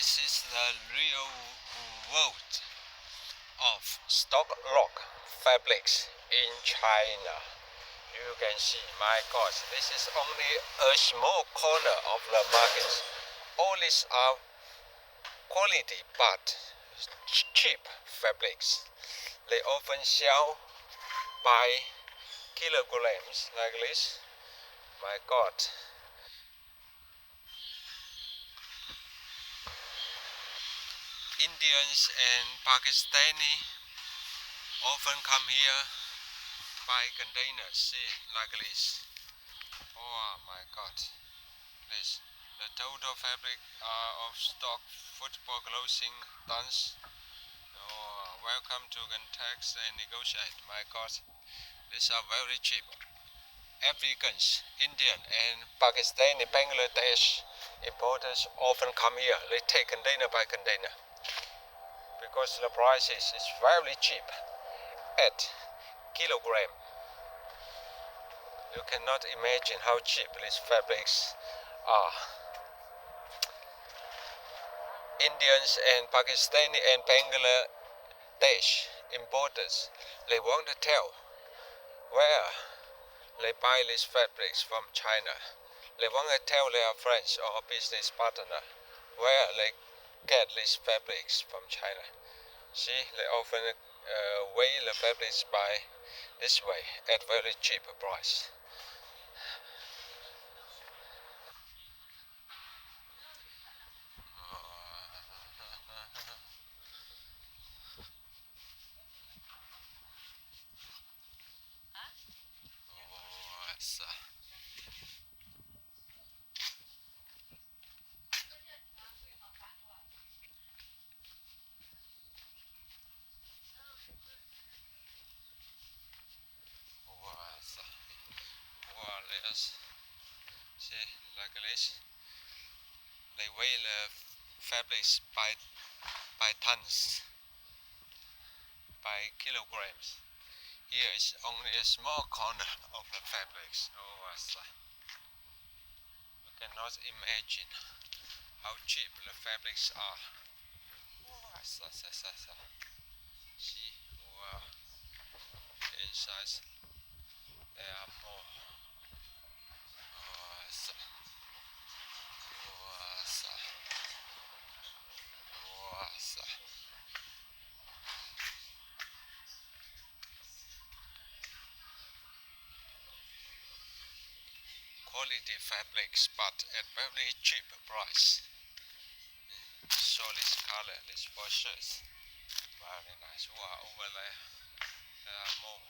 This is the real world of stock lock fabrics in China. You can see, my God, this is only a small corner of the market. All these are quality but cheap fabrics. They often sell by kilograms like this. My God. Indians and Pakistani often come here by containers, see, like this. Oh my God, this. The total fabric of stock football clothing tons. Oh, welcome to contact and negotiate. My God, these are very cheap. Africans, Indian and Pakistani, Bangladesh importers often come here. They take container by container because the price is very cheap at kilogram. You cannot imagine how cheap these fabrics are. Indians and Pakistani and Bangladesh importers, they want to tell where they buy these fabrics from China. They want to tell their friends or business partner where they get these fabrics from China. See, they often weigh the fabrics by this way at very cheap price. Let's see, like this. They weigh the fabrics by tons, by kilograms. Here is only a small corner of the fabrics. You cannot imagine how cheap the fabrics are. See, wow. Inside there are more. Quality fabrics, but at very cheap price. So this color, this for shirts, very nice. Wow, over there are more.